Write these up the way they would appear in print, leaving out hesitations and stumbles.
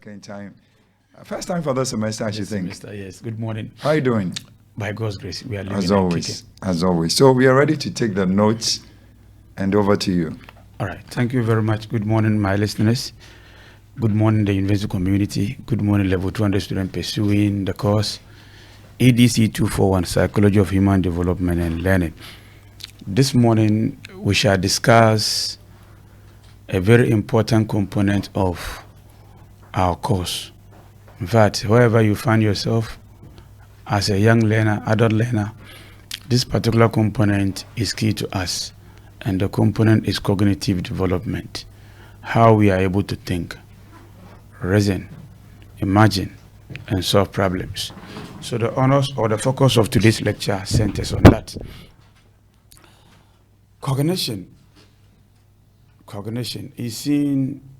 Second time. First time for the semester, I should think. Semester, yes. Good morning. How are you doing? By God's grace, we are living As and always. kicking. As always. So we are ready to take the notes and over to you. All right. Thank you very much. Good morning, my listeners. Good morning, the university community. Good morning, level 200 students pursuing the course EDC 241, Psychology of Human Development and Learning. This morning, we shall discuss a very important component of our course. In fact, wherever you find yourself as a young learner, adult learner, this particular component is key to us. And the component is cognitive development. How we are able to think, reason, imagine, and solve problems. So the honors or the focus of today's lecture centers on that. Cognition is seen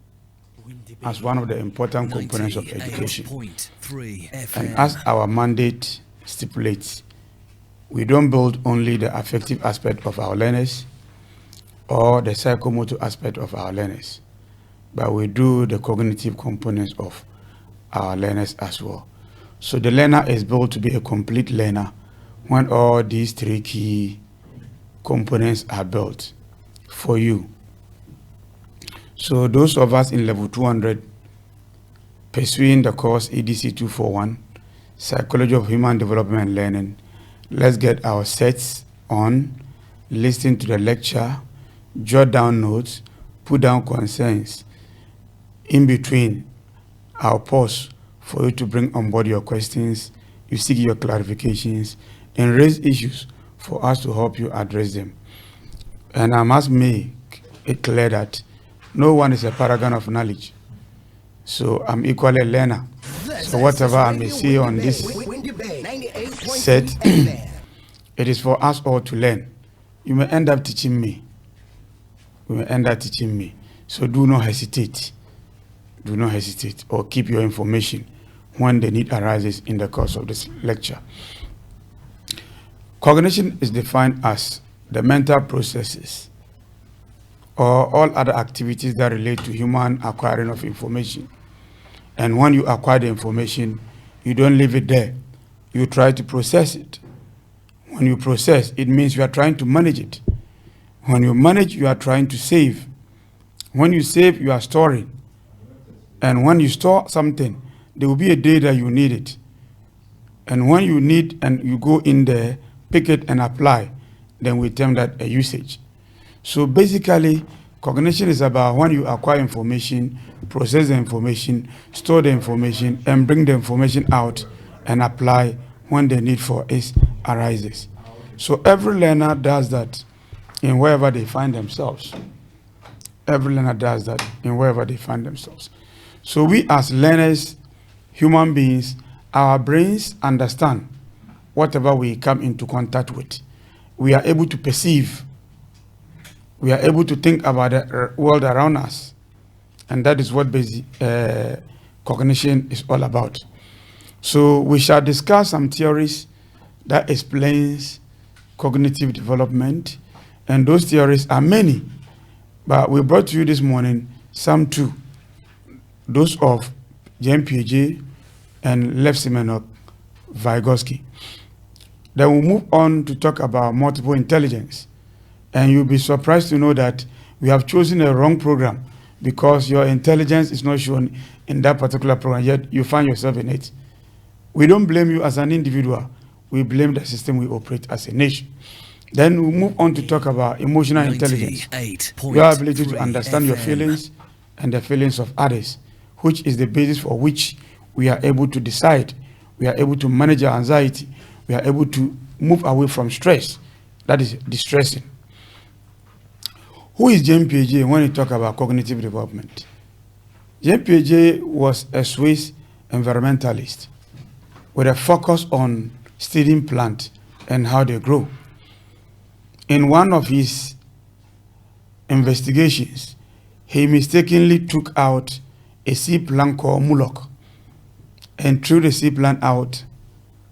as one of the important components of education. And as our mandate stipulates, we don't build only the affective aspect of our learners or the psychomotor aspect of our learners, but we do the cognitive components of our learners as well. So the learner is built to be a complete learner when all these three key components are built for you. So those of us in level 200 pursuing the course EDC 241, Psychology of Human Development and Learning, let's get our sets on, listen to the lecture, jot down notes, put down concerns. In between, I'll pause for you to bring on board your questions, you seek your clarifications, and raise issues for us to help you address them. And I must make it clear that no one is a paragon of knowledge. So I'm equally a learner. So whatever I may see on this set, it is for us all to learn. You may end up teaching me. So do not hesitate. Do not hesitate or keep your information when the need arises in the course of this lecture. Cognition is defined as the mental processes or all other activities that relate to human acquiring of information. And when you acquire the information, you don't leave it there. You try to process it. When you process, it means you are trying to manage it. When you manage, you are trying to save. When you save, you are storing. And when you store something, there will be a day that you need it. And when you need and you go in there, pick it and apply, then we term that a usage. So basically, cognition is about when you acquire information, process the information, store the information, and bring the information out and apply when the need for it arises. So every learner does that in wherever they find themselves. Every learner does that in wherever they find themselves. So we as learners, human beings, our brains understand whatever we come into contact with. We are able to perceive. We are able to think about the world around us. And that is what basic cognition is all about. So we shall discuss some theories that explains cognitive development. And those theories are many. But we brought to you this morning some two. Those of Piaget and Vygotsky. Then we'll move on to talk about multiple intelligence. And you'll be surprised to know that we have chosen a wrong program because your intelligence is not shown in that particular program, yet you find yourself in it. We don't blame you as an individual. We blame the system we operate as a nation. Then we'll move on to talk about emotional intelligence. Your ability to understand your feelings and the feelings of others, which is the basis for which we are able to decide. We are able to manage our anxiety. We are able to move away from stress. That is distressing. Who is Piaget when he talk about cognitive development? Piaget was a Swiss environmentalist with a focus on studying plants and how they grow. In one of his investigations, he mistakenly took out a sea plant called mullock and threw the sea plant out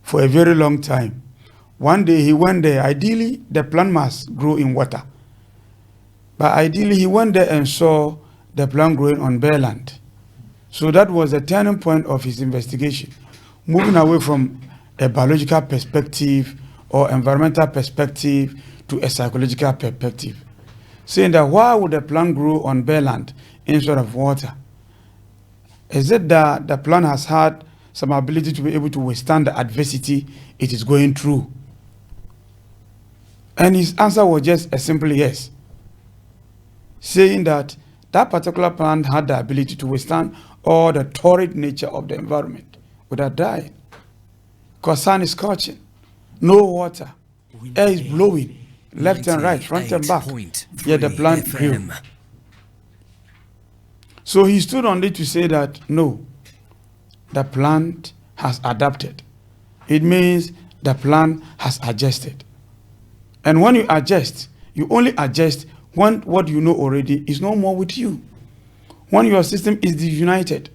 for a very long time. One day he went there. Ideally, the plant must grow in water. But ideally, he went there and saw the plant growing on bare land. So that was the turning point of his investigation, moving away from a biological perspective or environmental perspective to a psychological perspective, saying that why would a plant grow on bare land instead of water? Is it that the plant has had some ability to be able to withstand the adversity it is going through? And his answer was just a simple yes, saying that that particular plant had the ability to withstand all the torrid nature of the environment without dying. Because sun is scorching, no water, air is blowing left and right, front and back, yet the plant grew. So he stood on it to say that no, the plant has adapted. It means the plant has adjusted. And when you adjust, you only adjust when what you know already is no more with you. When your system is disunited,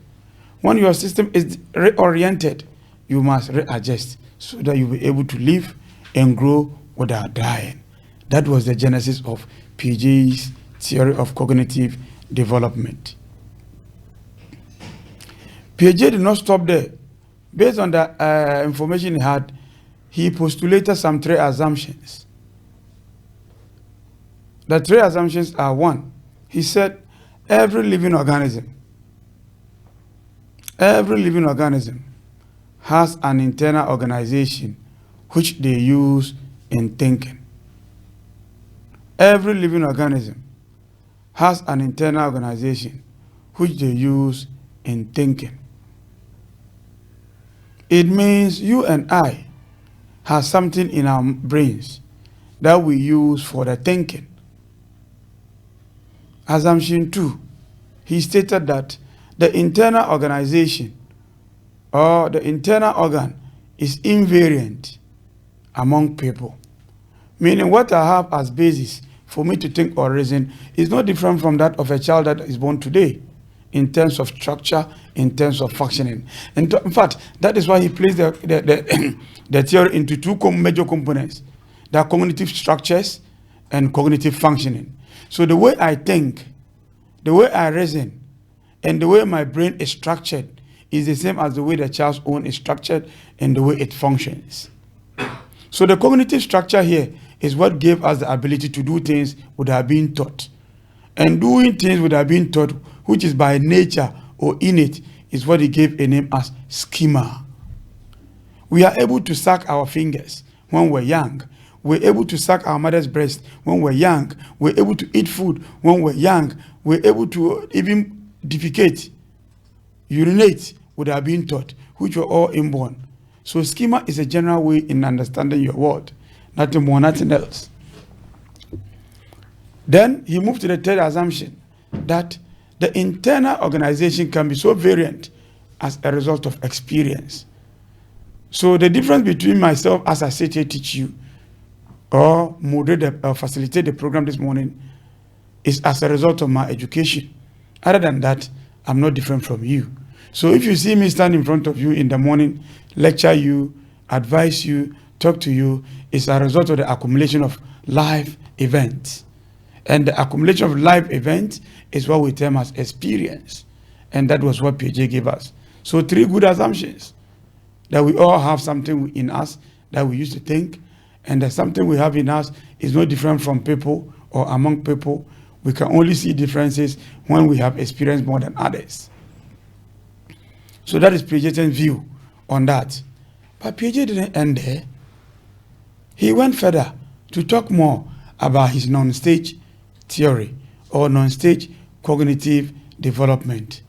when your system is reoriented, you must readjust so that you'll be able to live and grow without dying. That was the genesis of Piaget's theory of cognitive development. Piaget did not stop there. Based on the information he had, he postulated some three assumptions. The three assumptions are: one, he said every living organism has an internal organization which they use in thinking. Every living organism has an internal organization which they use in thinking. It means you and I have something in our brains that we use for the thinking. Assumption 2, he stated that the internal organization or the internal organ is invariant among people. Meaning what I have as basis for me to think or reason is not different from that of a child that is born today in terms of structure, in terms of functioning. In fact, that is why he placed the theory into two major components: the cognitive structures and cognitive functioning. So the way I think, the way I reason, and the way my brain is structured is the same as the way the child's own is structured and the way it functions. So the cognitive structure here is what gave us the ability to do things without being taught. And doing things without being taught, which is by nature or innate, is what he gave a name as schema. We are able to suck our fingers when we're young. We're able to suck our mother's breast when we're young. We're able to eat food when we're young. We're able to even defecate, urinate without being taught, which were all inborn. So schema is a general way in understanding your world, nothing more, nothing else. Then he moved to the third assumption, that the internal organization can be so variant as a result of experience. So the difference between myself as I sit here teach you or facilitate the program this morning is as a result of my education. Other than that, I'm not different from you. So if you see me stand in front of you in the morning, lecture you, advise you, talk to you, it's a result of the accumulation of life events. And the accumulation of life events is what we term as experience. And that was what Piaget gave us. So three good assumptions: that we all have something in us that we used to think, and that something we have in us is no different from people or among people. We can only see differences when we have experienced more than others. So that is Piaget's view on that. But Piaget didn't end there. He went further to talk more about his non-stage theory or non-stage cognitive development.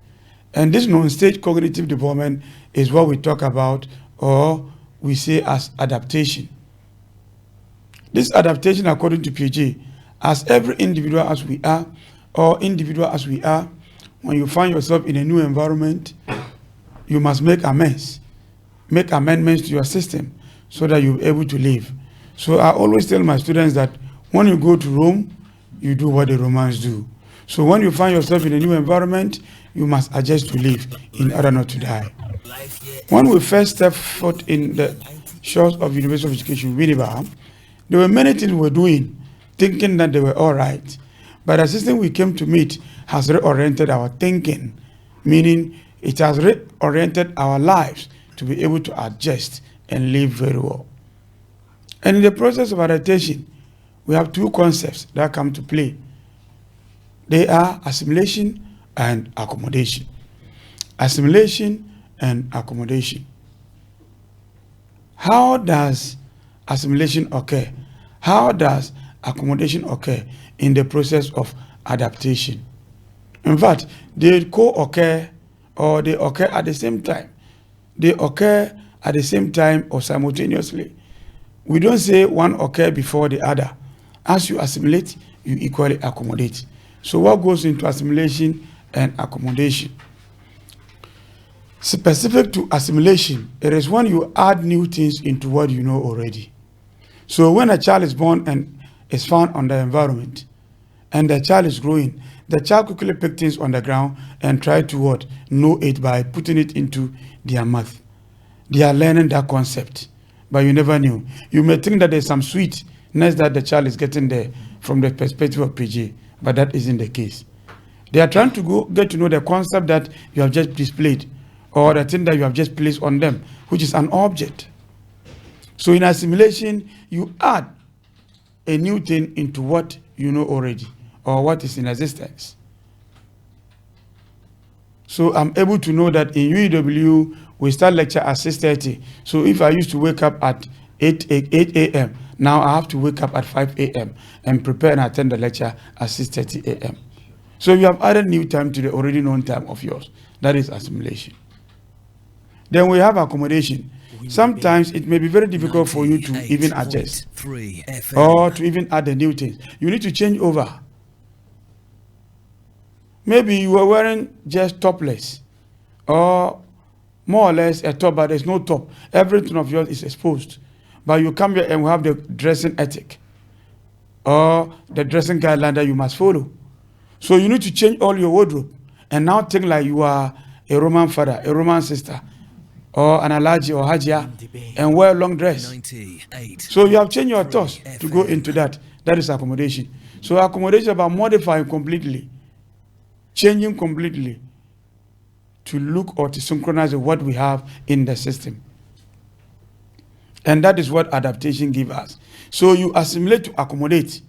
And this non-stage cognitive development is what we talk about, or we say as adaptation. This adaptation, according to Piaget, as every individual as we are, when you find yourself in a new environment, you must make amendments to your system so that you'll be able to live. So I always tell my students that when you go to Rome, you do what the Romans do. So when you find yourself in a new environment, you must adjust to live in order not to die. When we first stepped foot in the shores of University of Education, Winneba, there were many things we were doing, thinking that they were all right. But the system we came to meet has reoriented our thinking, meaning it has reoriented our lives to be able to adjust and live very well. And in the process of adaptation, we have two concepts that come to play. They are assimilation and accommodation. Assimilation and accommodation. How does assimilation occur? How does accommodation occur in the process of adaptation? In fact, they co-occur or they occur at the same time. They occur at the same time or simultaneously. We don't say one occur before the other. As you assimilate, you equally accommodate. So what goes into assimilation and accommodation? Specific to assimilation, it is when you add new things into what you know already. So when a child is born and is found on the environment, and the child is growing, the child quickly pick things on the ground and try to what? Know it by putting it into their mouth. They are learning that concept, but you never knew. You may think that there's some sweetness that the child is getting there from the perspective of Piaget, but that isn't the case. They are trying to get to know the concept that you have just displayed, or the thing that you have just placed on them, which is an object. So in assimilation, you add a new thing into what you know already, or what is in existence. So I'm able to know that in UEW, we start lecture at 6:30. So if I used to wake up at 8 a.m., now I have to wake up at 5 a.m. and prepare and attend the lecture at 6:30 a.m. So you have added new time to the already known time of yours. That is assimilation. Then we have accommodation. Sometimes it may be very difficult for you to even adjust or to even add the new things. You need to change over. Maybe you were wearing just topless or more or less a top, but there's no top. Everything of yours is exposed. But you come here and we have the dressing ethic or the dressing guideline that you must follow. So you need to change all your wardrobe and now think like you are a Roman father, a Roman sister, or an Alaji or Hajia, and wear a long dress. So you have changed your thoughts to go into that. That is accommodation. So accommodation is about modifying completely, changing completely to look or to synchronize with what we have in the system. And that is what adaptation gives us. So you assimilate to accommodate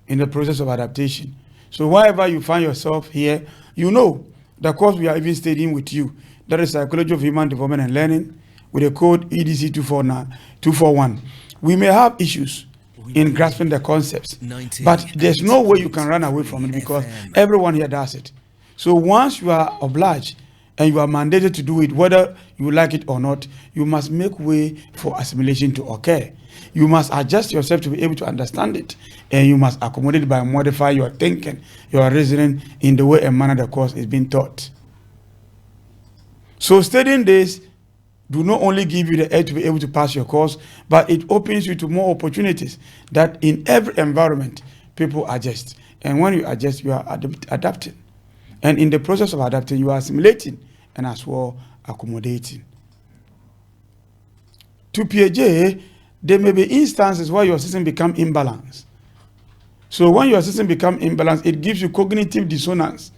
in the process of adaptation. So wherever you find yourself here, you know the course we are even studying with you, that is Psychology of Human Development and Learning, with the code EDC 241. We may have issues in grasping the concepts, but there's no way you can run away from it because everyone here does it. So once you are obliged and you are mandated to do it, whether you like it or not, you must make way for assimilation to occur. You must adjust yourself to be able to understand it, and you must accommodate by modifying your thinking, your reasoning in the way and manner the course is being taught. So studying this do not only give you the edge to be able to pass your course, but it opens you to more opportunities that in every environment, people adjust. And when you adjust, you are adapting. And in the process of adapting, you are assimilating and as well accommodating. To Piaget, there may be instances where your system becomes imbalanced. So when your system becomes imbalanced, it gives you cognitive dissonance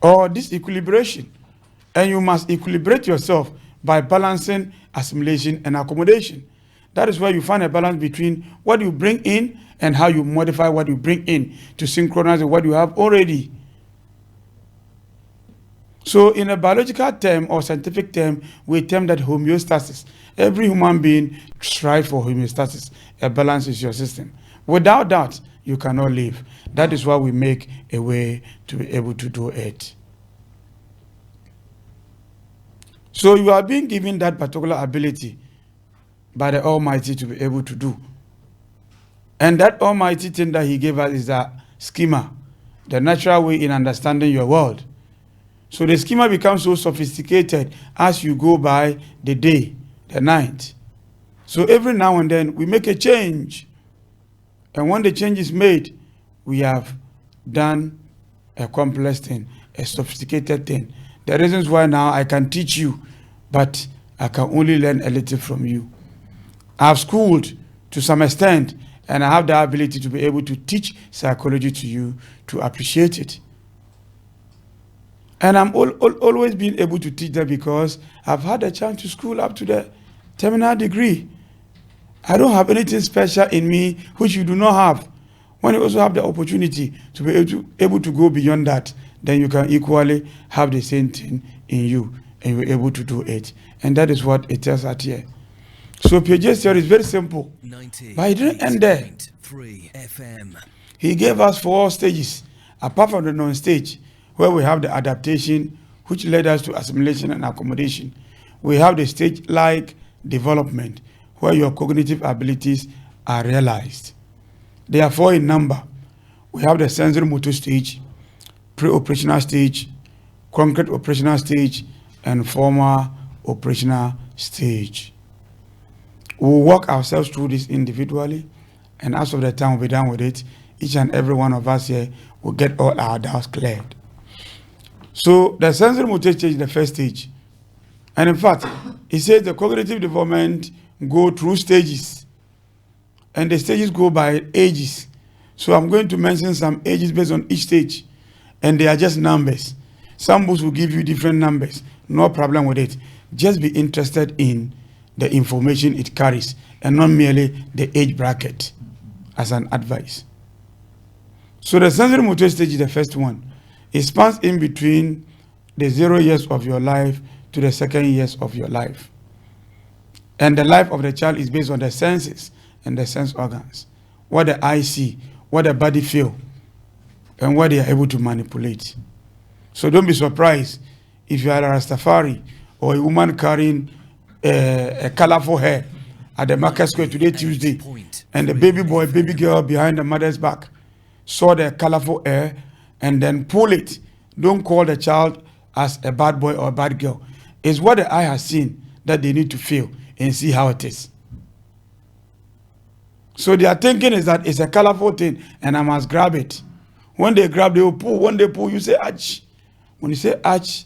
or disequilibration. And you must equilibrate yourself by balancing assimilation and accommodation. That is where you find a balance between what you bring in and how you modify what you bring in to synchronize with what you have already. So in a biological term or scientific term, we term that homeostasis. Every human being strives for homeostasis. A balance is your system. Without that, you cannot live. That is why we make a way to be able to do it. So you are being given that particular ability by the Almighty to be able to do. And that Almighty thing that He gave us is a schema, the natural way in understanding your world. So the schema becomes so sophisticated as you go by the day, the night. So every now and then we make a change. And when the change is made, we have done a complex thing, a sophisticated thing. The reasons why now I can teach you, but I can only learn a little from you. I've schooled to some extent, and I have the ability to be able to teach psychology to you to appreciate it. And I'm always being able to teach them because I've had a chance to school up to the terminal degree. I don't have anything special in me which you do not have. When you also have the opportunity to be able to go beyond that, then you can equally have the same thing in you, and you're able to do it. And that is what it tells us here. So Piaget's theory is very simple. But he didn't end there. He gave us 4 stages, apart from the non-stage, where we have the adaptation, which led us to assimilation and accommodation. We have the stage-like development, where your cognitive abilities are realized. They are 4 in number. We have the sensory motor stage, pre-operational stage, concrete operational stage, and formal operational stage. We'll walk ourselves through this individually, and as of the time we'll be done with it, each and every one of us here will get all our doubts cleared. So the sensory motor stage is the first stage. And in fact, it says the cognitive development go through stages. And the stages go by ages. So I'm going to mention some ages based on each stage. And they are just numbers. Some books will give you different numbers. No problem with it. Just be interested in the information it carries and not merely the age bracket as an advice. So the sensory motor stage is the first one. It spans in between the 0 years of your life to the 2nd years of your life. And the life of the child is based on the senses and the sense organs. What the eye see, what the body feel, and what they are able to manipulate. So don't be surprised if you are a Rastafari or a woman carrying a colorful hair at the market square today, Tuesday, and the baby boy, baby girl behind the mother's back saw the colorful hair and then pull it. Don't call the child as a bad boy or a bad girl. It's what the eye has seen that they need to feel and see how it is. So their thinking is that it's a colorful thing and I must grab it. When they grab, they will pull. When they pull, you say, "Ach." When you say, "Ach,"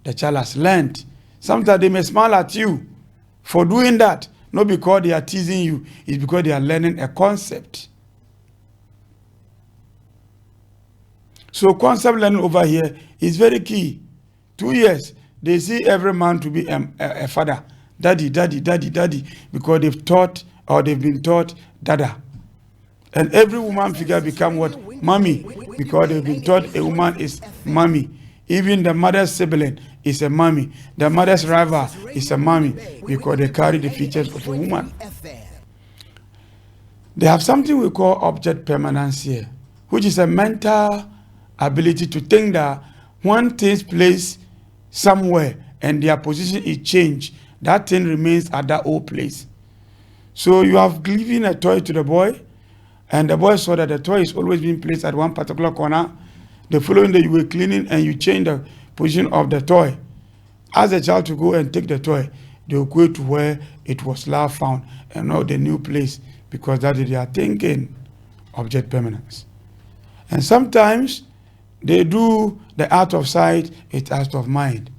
the child has learned. Sometimes they may smile at you for doing that. Not because they are teasing you. It's because they are learning a concept. So concept learning over here is very key. 2 years, they see every man to be a father. Daddy, daddy, daddy, daddy. Because they've taught or they've been taught dada. And every woman figure become what? Mommy. Because they've been taught a woman is mommy. Even the mother's sibling is a mommy. The mother's rival is a mommy. Because they carry the features of a woman. They have something we call object permanence here, which is a mental ability to think that when things place somewhere and their position is changed, that thing remains at that old place. So you have given a toy to the boy, and the boy saw that the toy is always being placed at one particular corner. The following day you were cleaning and you change the position of the toy. Ask the child to go and take the toy. They will go to where it was last found and not the new place, because that is their thinking, object permanence. And sometimes they do the out of sight, it's out of mind.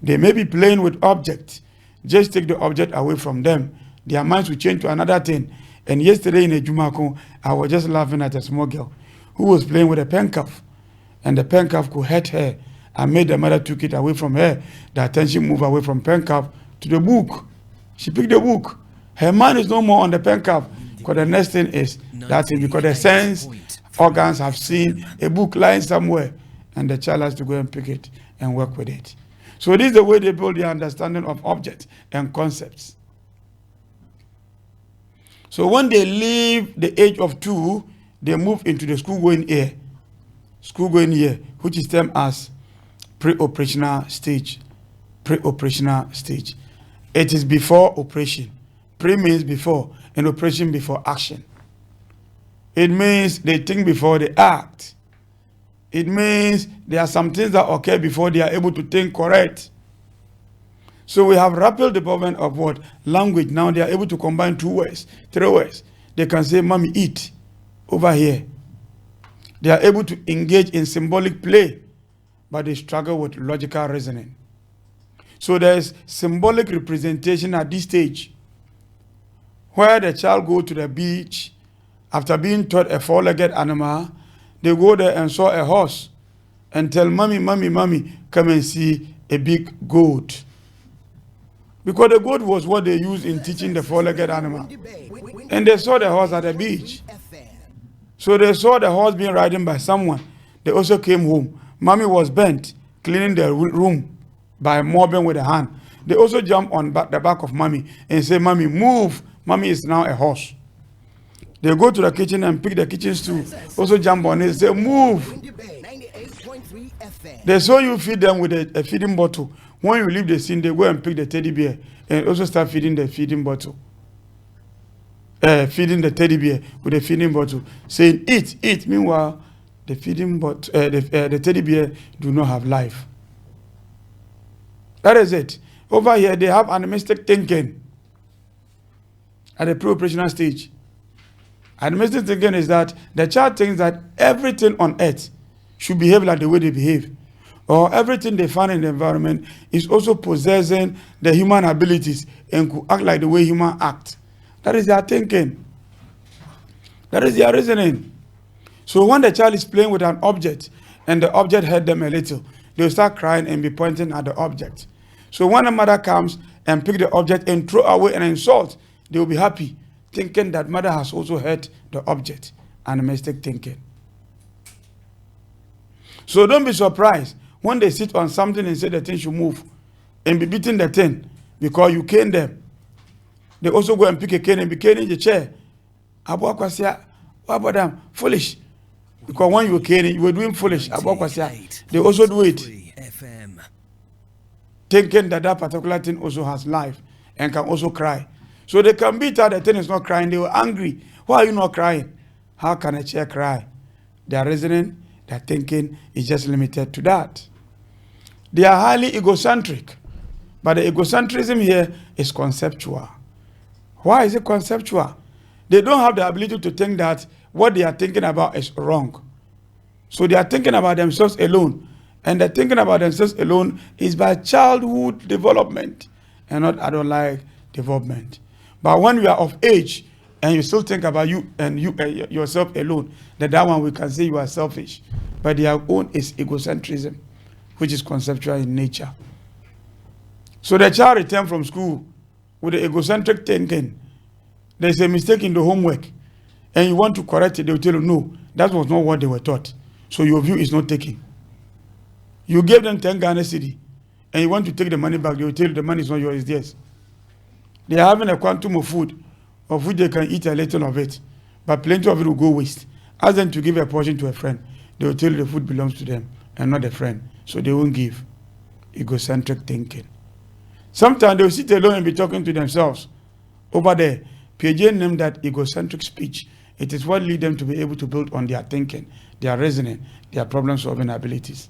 They may be playing with objects. Just take the object away from them. Their minds will change to another thing. And yesterday in a Jumako, I was just laughing at a small girl who was playing with a pen cuff. And the pen cuff could hurt her. I made the mother took it away from her. The attention moved away from pen cuff to the book. She picked the book. Her mind is no more on the pen cuff. Because the next thing is that thing, because the sense organs have seen a book lying somewhere. And the child has to go and pick it and work with it. So this is the way they build their understanding of objects and concepts. So when they leave the age of 2, they move into the school-going year, which is termed as pre-operational stage. Pre-operational stage. It is before operation. Pre means before, and operation before action. It means they think before they act. It means there are some things that occur before they are able to think correct. So we have rapid development of what? Language. Now they are able to combine 2 words, 3 words. They can say, "Mommy, eat," over here. They are able to engage in symbolic play, but they struggle with logical reasoning. So there is symbolic representation at this stage, where the child go to the beach after being taught a 4-legged animal. They go there and saw a horse and tell, "Mommy, mommy, mommy, come and see a big goat. Because the goat was what they used in teaching the four-legged animal. And they saw the horse at the beach. So they saw the horse being ridden by someone. They also came home. Mommy was bent, cleaning the room by mopping with a hand. They also jumped on the back of Mommy and say, Mommy, move. Mommy is now a horse. They go to the kitchen and pick the kitchen stool. Also jump on it and say, move. They saw you feed them with a feeding bottle. When you leave the scene, they go and pick the teddy bear and also start feeding the feeding bottle. Feeding the teddy bear with a feeding bottle, saying, eat, eat. Meanwhile, the feeding bottle, the teddy bear do not have life. That is it. Over here, they have animistic thinking at the pre-operational stage. Animistic thinking is that the child thinks that everything on earth should behave like the way they behave, or everything they find in the environment is also possessing the human abilities and could act like the way humans act. That is their thinking. That is their reasoning. So when the child is playing with an object and the object hurt them a little, they'll start crying and be pointing at the object. So when a mother comes and pick the object and throw away an insult, they will be happy, thinking that mother has also hurt the object. Animistic thinking. So don't be surprised when they sit on something and say the thing should move and be beating the thing because you cane them. They also go and pick a cane and be caning the chair. What about them? Foolish. Because when you were caning, you were doing foolish. They also do it. Thinking that that particular thing also has life and can also cry. So they can beat her, the thing is not crying. They were angry. Why are you not crying? How can a chair cry? Their reasoning, their thinking is just limited to that. They are highly egocentric. But the egocentrism here is conceptual. Why is it conceptual? They don't have the ability to think that what they are thinking about is wrong. So they are thinking about themselves alone. And the thinking about themselves alone is by childhood development and not adult-like development. But when you are of age and you still think about you and yourself alone, then that one we can say you are selfish. But their own is egocentrism, which is conceptual in nature. So the child returns from school with the egocentric thinking. There's a mistake in the homework and you want to correct it, they will tell you, no, that was not what they were taught. So your view is not taken. You gave them 10 Ghana cedi and you want to take the money back, they will tell you the money is not yours, it's theirs. They are having a quantum of food of which they can eat a little of it, but plenty of it will go waste. Ask them to give a portion to a friend. They will tell you the food belongs to them and not the friend. So they won't give. Egocentric thinking. Sometimes they will sit alone and be talking to themselves. Over there, Piaget named that egocentric speech. It is what leads them to be able to build on their thinking, their reasoning, their problem-solving abilities.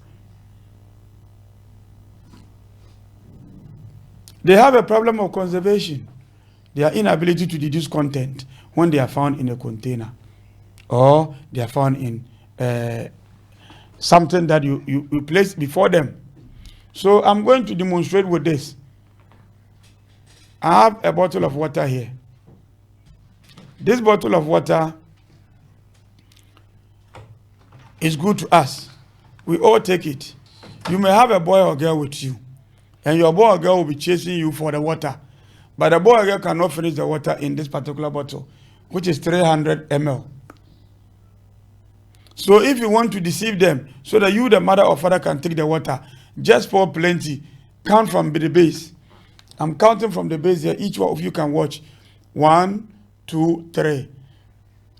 They have a problem of conservation. Their inability to deduce content when they are found in a container or they are found in something that you place before them. So I'm going to demonstrate with this. I have a bottle of water here. This bottle of water is good to us. We all take it. You may have a boy or girl with you, and your boy or girl will be chasing you for the water. But the boy or girl cannot finish the water in this particular bottle, which is 300 ml. So if you want to deceive them, so that you, the mother or father, can take the water, just pour plenty. Count from the base. I'm counting from the base here. Each one of you can watch. 1, 2, 3.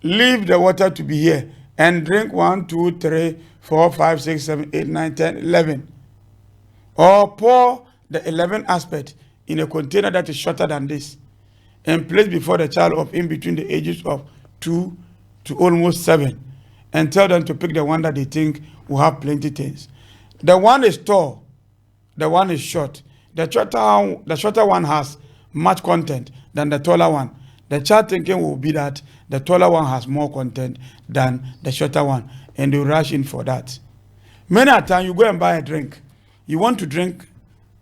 Leave the water to be here and drink 1, 2, 3, 4, 5, 6, 7, 8, 9, 10, 11. Or pour the 11 aspect in a container that is shorter than this and place before the child of in between the ages of 2 to almost 7 and tell them to pick the one that they think will have plenty things. The one is tall, the one is short. The shorter one has much content than the taller one. The child thinking will be that the taller one has more content than the shorter one, and they rush in for that. Many a time you go and buy a drink, you want to drink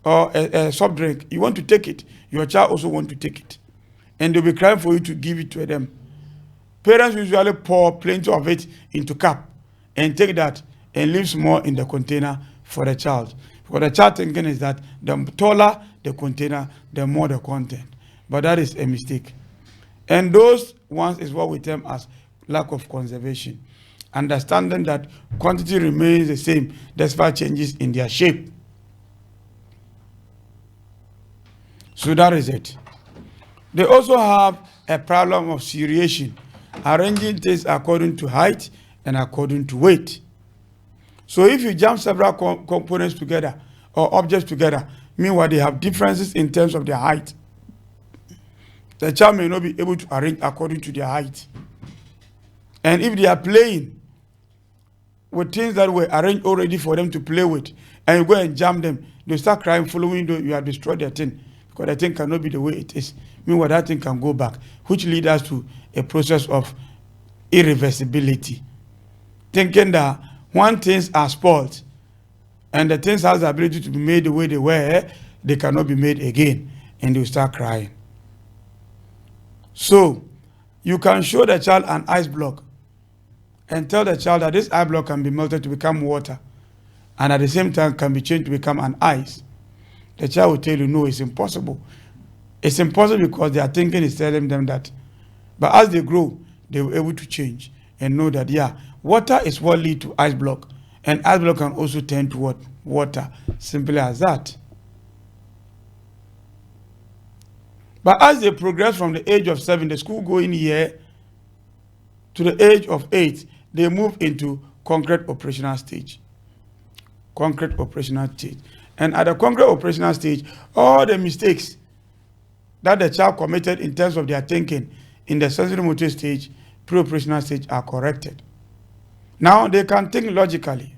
or a soft drink, you want to take it, your child also want to take it, and they'll be crying for you to give it to them. Parents usually pour plenty of it into cup and take that and leave more in the container for the child. What the child thinking is that the taller the container, the more the content. But that is a mistake. And those ones is what we term as lack of conservation. Understanding that quantity remains the same despite changes in their shape. So that is it. They also have a problem of seriation, arranging things according to height and according to weight. So if you jam several components together or objects together, meanwhile they have differences in terms of their height, the child may not be able to arrange according to their height. And if they are playing with things that were arranged already for them to play with, and you go and jam them, they start crying following though you have destroyed their thing, because the thing cannot be the way it is. Meanwhile, that thing can go back, which leads us to a process of irreversibility. Thinking that when things are spoiled and the things has the ability to be made the way they were, they cannot be made again, and they start crying. So, you can show the child an ice block and tell the child that this ice block can be melted to become water, and at the same time can be changed to become an ice. The child will tell you, no, it's impossible. It's impossible because their thinking is telling them that. But as they grow, they will be able to change and know that, yeah, water is what leads to ice block. And ice block can also turn to what? Water. Simple as that. But as they progress from the age of 7, the school going year, to the age of 8, they move into concrete operational stage. Concrete operational stage. And at the concrete operational stage, all the mistakes that the child committed in terms of their thinking in the sensory motor stage, pre-operational stage, are corrected. Now they can think logically,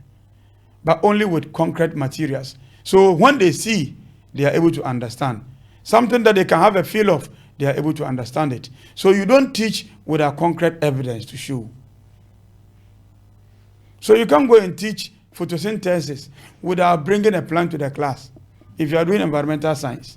but only with concrete materials. So when they see, they are able to understand. Something that they can have a feel of, they are able to understand it. So you don't teach without concrete evidence to show. So you can't go and teach photosynthesis without bringing a plant to the class. If you are doing environmental science,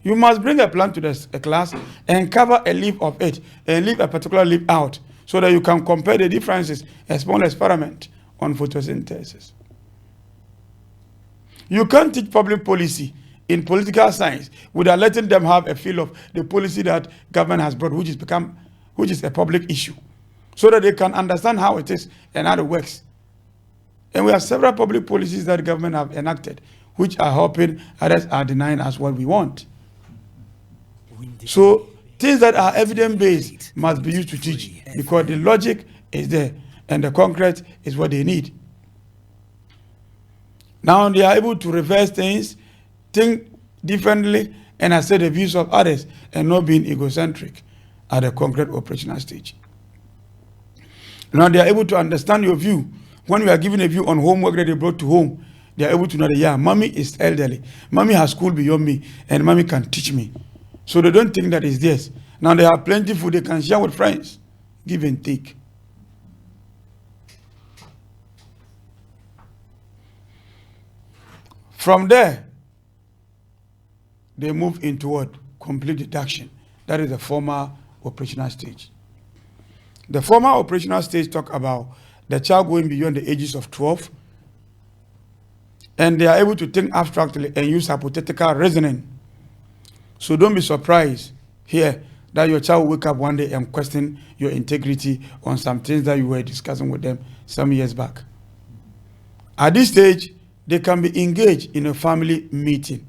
you must bring a plant to the class and cover a leaf of it and leave a particular leaf out so that you can compare the differences, a small experiment on photosynthesis. You can't teach public policy in political science without letting them have a feel of the policy that government has brought, which is a public issue, so that they can understand how it is and how it works. And we have several public policies that the government have enacted, which are helping, others are denying us what we want. So things that are evidence-based must be used to teach, because the logic is there and the concrete is what they need. Now they are able to reverse things, think differently, and assert the views of others, and not being egocentric at the concrete operational stage. Now they are able to understand your view. When you are given a view on homework that they brought to home, they are able to know that, yeah, mommy is elderly. Mommy has school beyond me, and mommy can teach me. So they don't think that is theirs. Now they have plenty of food they can share with friends. Give and take. From there, they move into what? Complete deduction. That is the formal operational stage. The formal operational stage talk about the child going beyond the ages of 12, and they are able to think abstractly and use hypothetical reasoning. So don't be surprised here that your child will wake up one day and question your integrity on some things that you were discussing with them some years back. At this stage, they can be engaged in a family meeting.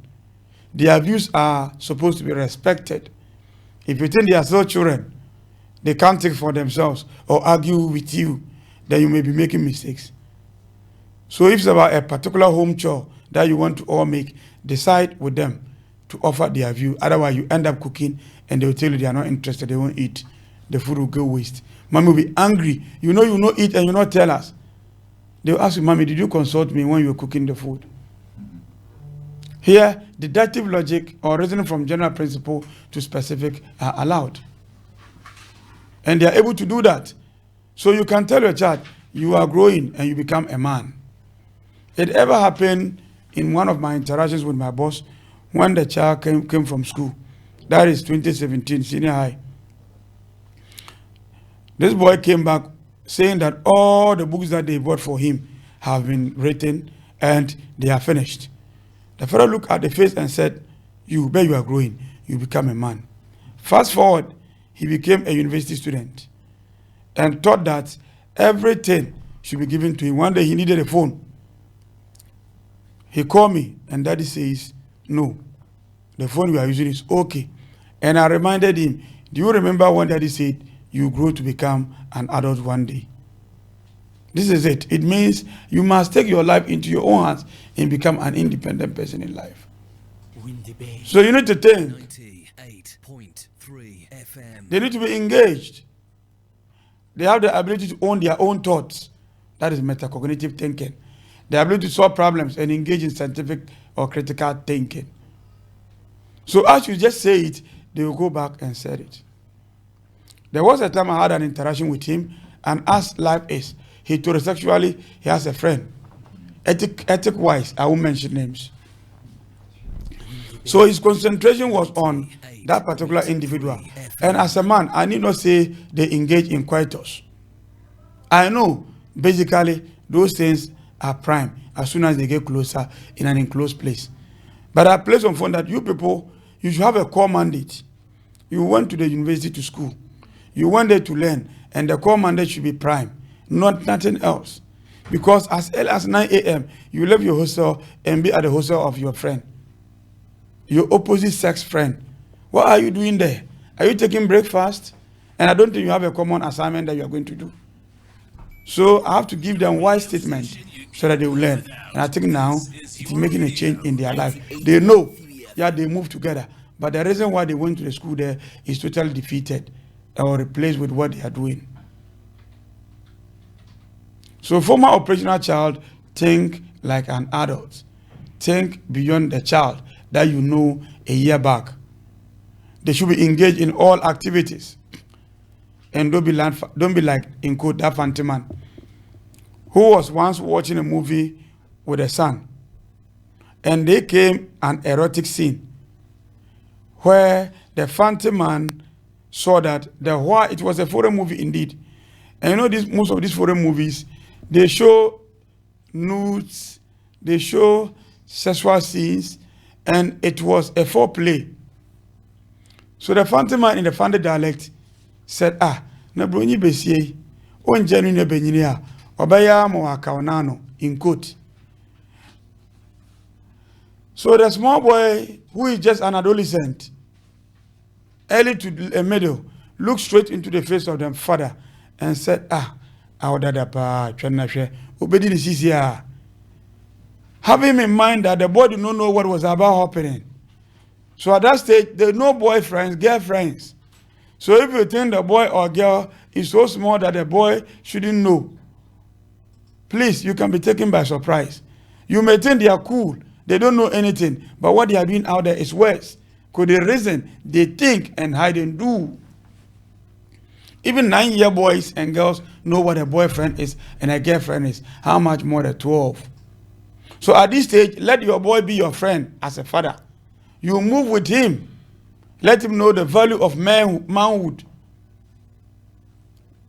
Their views are supposed to be respected. If you think they are still children, they can't think for themselves or argue with you, then you may be making mistakes. So if it's about a particular home chore that you want to all make, decide with them to offer their view. Otherwise, you end up cooking and they will tell you they are not interested, they won't eat. The food will go waste. Mommy will be angry. You know eat and you not tell us. They will ask you, Mommy, did you consult me when you were cooking the food? Here, deductive logic or reasoning from general principle to specific are allowed. And they are able to do that. So you can tell your child, you are growing and you become a man. It ever happened in one of my interactions with my boss when the child came from school. That is 2017, senior high. This boy came back saying that all the books that they bought for him have been written and they are finished. The father looked at the face and said, you are growing, you become a man. Fast forward, he became a university student and thought that everything should be given to him. One day he needed a phone. He called me and daddy says, no, the phone you are using is okay. And I reminded him, do you remember when daddy said, you grow to become an adult one day? This is it. It means you must take your life into your own hands and become an independent person in life. So you need to think. 98.3 FM. They need to be engaged. They have the ability to own their own thoughts. That is metacognitive thinking. The ability to solve problems and engage in scientific or critical thinking. So as you just say it, they will go back and say it. There was a time I had an interaction with him, and as life is, heterosexually, he has a friend. Ethic-wise, I won't mention names. So his concentration was on that particular individual. And as a man, I need not say they engage in coitus. I know, basically, those things are prime as soon as they get closer in an enclosed place. But I place on phone that you people, you should have a core mandate. You went to the university to school. You went there to learn, and the core mandate should be prime, nothing else. Because as early as 9 a.m., you leave your hostel and be at the hostel of your friend, your opposite sex friend. What are you doing there? Are you taking breakfast? And I don't think you have a common assignment that you are going to do. So I have to give them wise statement so that they will learn. And I think now it's making a change in their life. They know, yeah, they move together. But the reason why they went to the school there is totally defeated or replaced with what they are doing. So former operational child, think like an adult. Think beyond the child that you know a year back. They should be engaged in all activities. And don't be like, in quote, that fancy man who was once watching a movie with a son. And they came an erotic scene where the fancy man saw that it was a foreign movie indeed. And you know, most of these foreign movies, they show nudes, they show sexual scenes, and it was a foreplay. So the fancy man in the fancy dialect said, na broni besie, on genuine benyinia, obaya mo akaonano, in quote. So the small boy, who is just an adolescent, early to a middle, looked straight into the face of the father and said, having in mind that the boy did not know what was about happening. So at that stage, there are no boyfriends, girlfriends. So if you think the boy or girl is so small that the boy shouldn't know, please, you can be taken by surprise. You may think they are cool, they don't know anything, but what they are doing out there is worse. Because the reason they think and hide and do. Even 9-year boys and girls know what a boyfriend is and a girlfriend is. How much more the 12? So at this stage, let your boy be your friend as a father. You move with him. Let him know the value of manhood.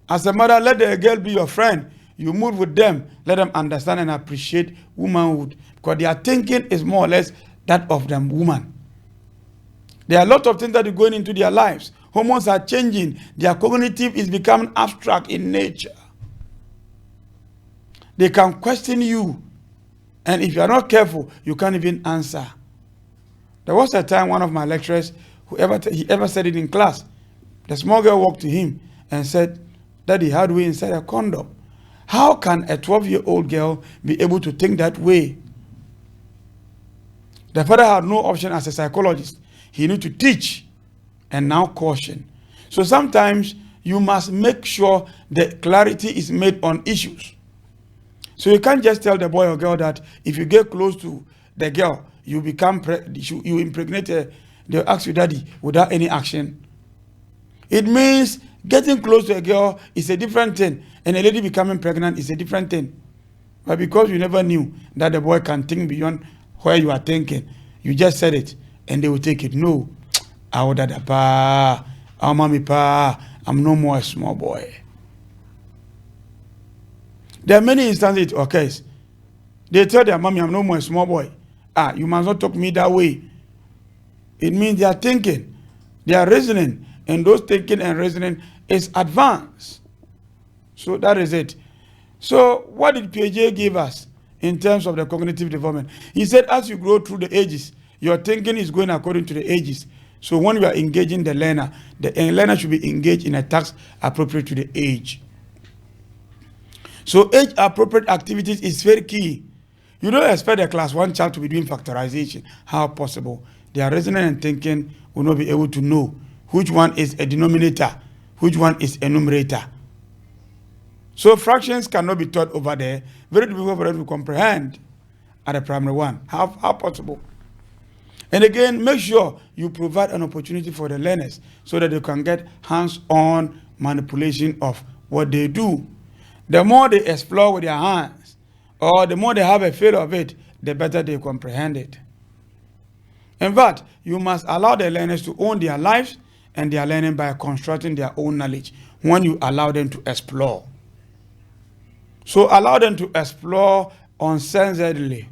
As a mother, let the girl be your friend. You move with them. Let them understand and appreciate womanhood. Because their thinking is more or less that of the woman. There are a lot of things that are going into their lives. Hormones are changing. Their cognitive is becoming abstract in nature. They can question you. And if you are not careful, you can't even answer. There was a time one of my lecturers, he ever said it in class. The small girl walked to him and said, Daddy, how do we insert a condom? How can a 12-year-old girl be able to think that way? The father had no option as a psychologist. He need to teach and now caution. So sometimes you must make sure that clarity is made on issues. So you can't just tell the boy or girl that if you get close to the girl, you impregnate her, they'll ask you, Daddy, without any action. It means getting close to a girl is a different thing, and a lady becoming pregnant is a different thing. But because you never knew that the boy can think beyond where you are thinking, you just said it, and they will take it. No, I'm no more a small boy. There are many instances it occurs. They tell their mommy, I'm no more a small boy. You must not talk to me that way. It means they are thinking, they are reasoning, and those thinking and reasoning is advanced. So that is it. So what did Piaget give us in terms of the cognitive development? He said, as you grow through the ages, your thinking is going according to the ages. So when you are engaging the learner should be engaged in a task appropriate to the age. So age-appropriate activities is very key. You don't expect a class 1 child to be doing factorization. How possible? Their reasoning and thinking will not be able to know which one is a denominator, which one is a numerator. So fractions cannot be taught over there. Very difficult for them to comprehend at the primary one. How possible? And again, make sure you provide an opportunity for the learners so that they can get hands-on manipulation of what they do. The more they explore with their hands, or the more they have a feel of it, the better they comprehend it. In fact, you must allow the learners to own their lives and their learning by constructing their own knowledge when you allow them to explore. So allow them to explore uncensoredly,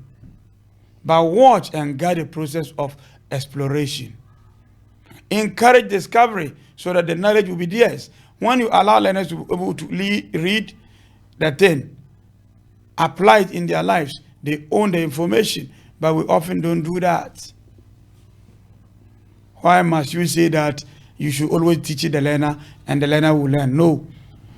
but watch and guide the process of exploration. Encourage discovery so that the knowledge will be theirs. When you allow learners to be able to read the thing, apply it in their lives, they own the information, but we often don't do that. Why must you say that you should always teach the learner and the learner will learn? No.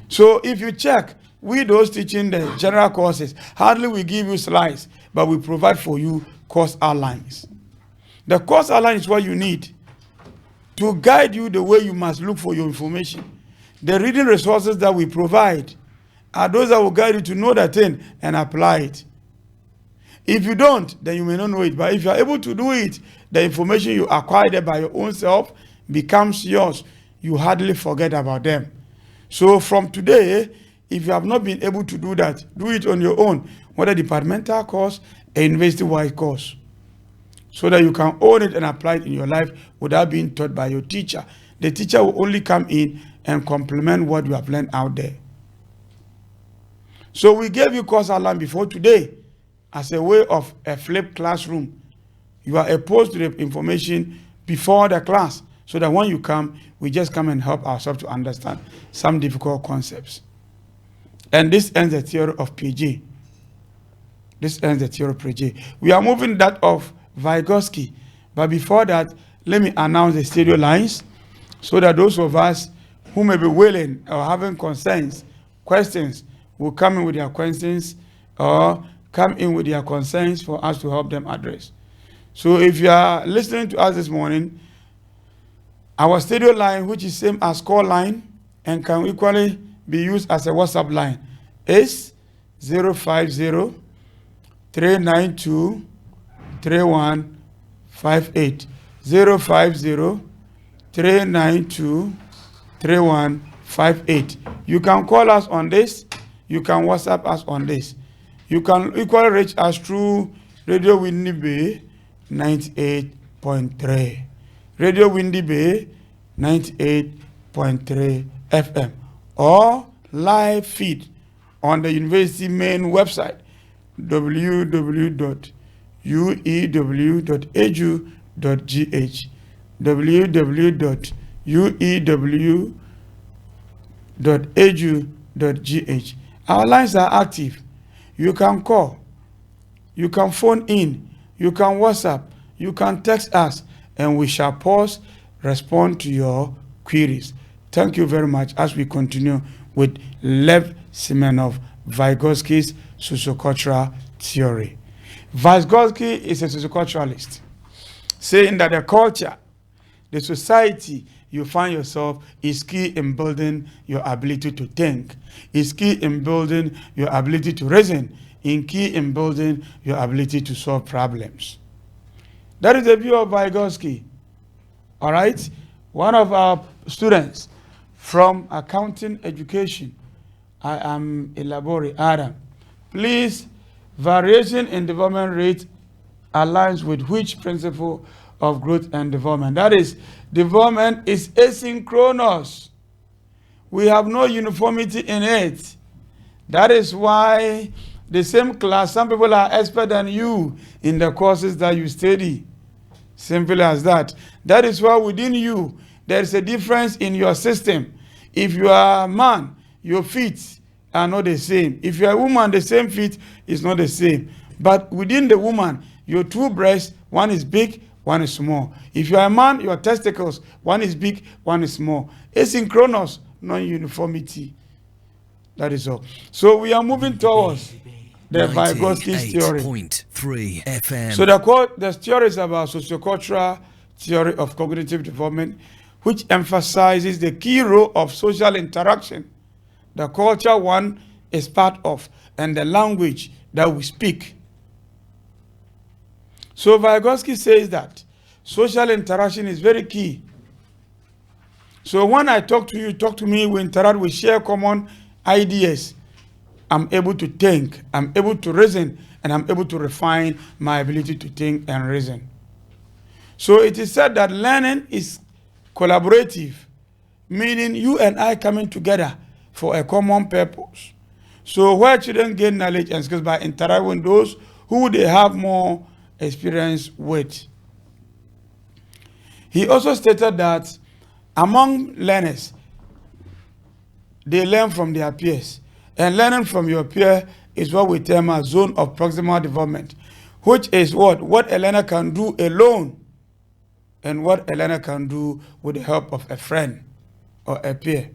So if you check, we those teaching the general courses, hardly we give you slides, but we provide for you course outlines. The course outline is what you need to guide you the way you must look for your information. The reading resources that we provide are those that will guide you to know that thing and apply it. If you don't, then you may not know it. But if you are able to do it, the information you acquired by your own self becomes yours. You hardly forget about them. So from today, if you have not been able to do that, do it on your own, whether departmental course, a university-wide course, so that you can own it and apply it in your life without being taught by your teacher. The teacher will only come in and complement what you have learned out there. So we gave you course outline before today as a way of a flipped classroom. You are exposed to the information before the class so that when you come, we just come and help ourselves to understand some difficult concepts. And this ends the theory of Piaget. This ends the theory of Piaget. We are moving that of Vygotsky. But before that, let me announce the studio lines so that those of us who may be willing or having concerns, questions, will come in with their questions or come in with their concerns for us to help them address. So if you are listening to us this morning, our studio line, which is same as call line and can equally be used as a WhatsApp line, is 050-392-3158. 050-392-3158. You can call us on this. You can WhatsApp us on this. You can equally reach us through Radio Windy Bay 98.3. Radio Windy Bay 98.3 FM. Or live feed on the university main website, www.uew.edu.gh. www.uew.edu.gh. Our lines are active. You can call, you can phone in, you can WhatsApp, you can text us, and we shall respond to your queries. Thank you very much as we continue with Lev Semenov, Vygotsky's sociocultural theory. Vygotsky is a socioculturalist, saying that the culture, the society you find yourself is key in building your ability to think, is key in building your ability to reason, in key in building your ability to solve problems. That is the view of Vygotsky. All right? One of our students from accounting education, I am Elabori Adam. Please, variation in development rate aligns with which principle of growth and development? That is, development is asynchronous. We have no uniformity in it. That is why the same class, some people are expert than you in the courses that you study. Simple as that. That is why within you, there is a difference in your system. If you are a man, your feet are not the same. If you are a woman, the same feet is not the same. But within the woman, your two breasts, one is big, one is small. If you are a man, your testicles, one is big, one is small. Asynchronous, non-uniformity. That is all. So we are moving towards the Vygotsky theory. 98.3 FM. So the theory is about sociocultural theory of cognitive development, which emphasizes the key role of social interaction, the culture one is part of, and the language that we speak. So Vygotsky says that social interaction is very key. So when I talk to you, talk to me, we interact, we share common ideas, I'm able to think, I'm able to reason, and I'm able to refine my ability to think and reason. So it is said that learning is collaborative, meaning you and I coming together for a common purpose. So where children gain knowledge and skills by interacting with those who they have more experience with. He also stated that among learners, they learn from their peers. And learning from your peer is what we term a zone of proximal development, which is what a learner can do alone and what a learner can do with the help of a friend or a peer.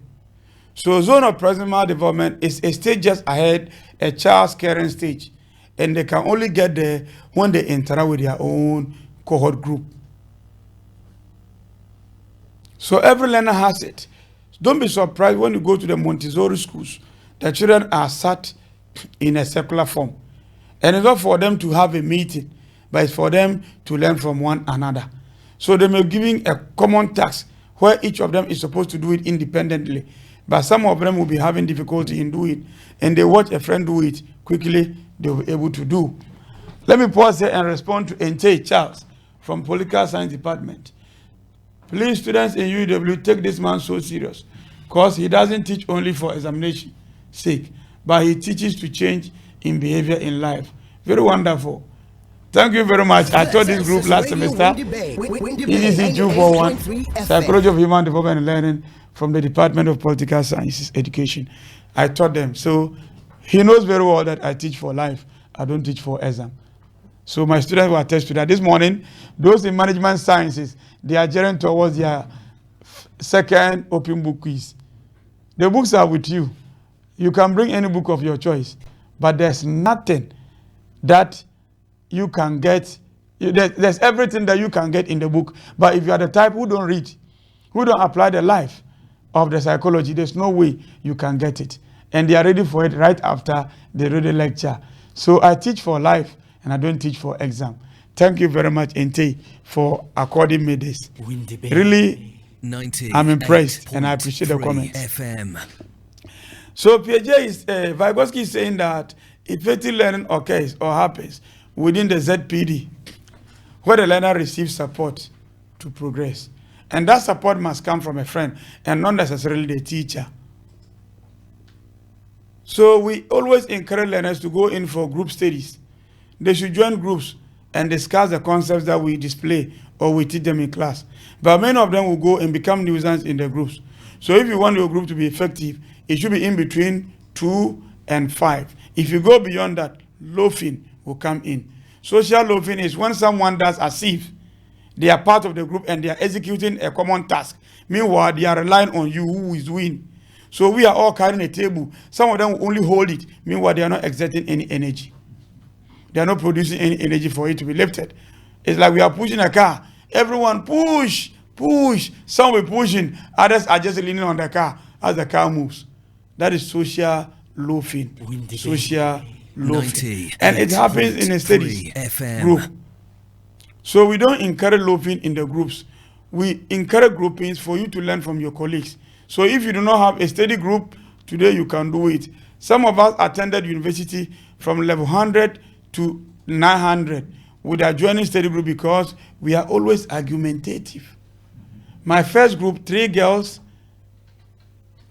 So zone of proximal development is a stage just ahead, a child's caring stage. And they can only get there when they interact with their own cohort group. So every learner has it. Don't be surprised when you go to the Montessori schools. The children are sat in a circular form. And it's not for them to have a meeting, but it's for them to learn from one another. So they may be giving a common task where each of them is supposed to do it independently. But some of them will be having difficulty in doing it. And they watch a friend do it quickly, they will be able to do. Let me pause here and respond to N.J. Charles from Political Science Department. Please, students in UW, take this man so serious, because he doesn't teach only for examination sake, but he teaches to change in behavior in life. Very wonderful. Thank you very much. I taught this group last semester, EDC 241, Psychology of Human Development and Learning from the Department of Political Sciences Education. I taught them. So he knows very well that I teach for life. I don't teach for exam. So my students will attest to that. This morning, those in management sciences, they are gearing towards their second open book quiz. The books are with you. You can bring any book of your choice, but there's nothing that you can get. There's everything that you can get in the book. But if you are the type who don't read, who don't apply the life of the psychology, there's no way you can get it. And they are ready for it right after they read the lecture. So I teach for life, and I don't teach for exam. Thank you very much, N.T., for according me this. Really, I'm impressed, and I appreciate the comments. FM. So Piaget Vygotsky is saying that effective learning occurs or happens within the ZPD, where the learner receives support to progress. And that support must come from a friend and not necessarily the teacher. So we always encourage learners to go in for group studies. They should join groups and discuss the concepts that we display or we teach them in class. But many of them will go and become nuisance in the groups. So if you want your group to be effective, it should be in between 2 and 5. If you go beyond that, loafing will come in. Social loafing is when someone does as if they are part of the group and they are executing a common task. Meanwhile, they are relying on you who is doing. So we are all carrying a table. Some of them will only hold it. Meanwhile, they are not exerting any energy. They are not producing any energy for it to be lifted. It's like we are pushing a car. Everyone push, push. Some will be pushing. Others are just leaning on the car as the car moves. That is social loafing. Social loafing. And it happens in a studies group. So we don't encourage loafing in the groups. We encourage groupings for you to learn from your colleagues. So if you do not have a study group, today you can do it. Some of us attended university from level 100 to 900 with our joining study group because we are always argumentative. My first group, 3 girls,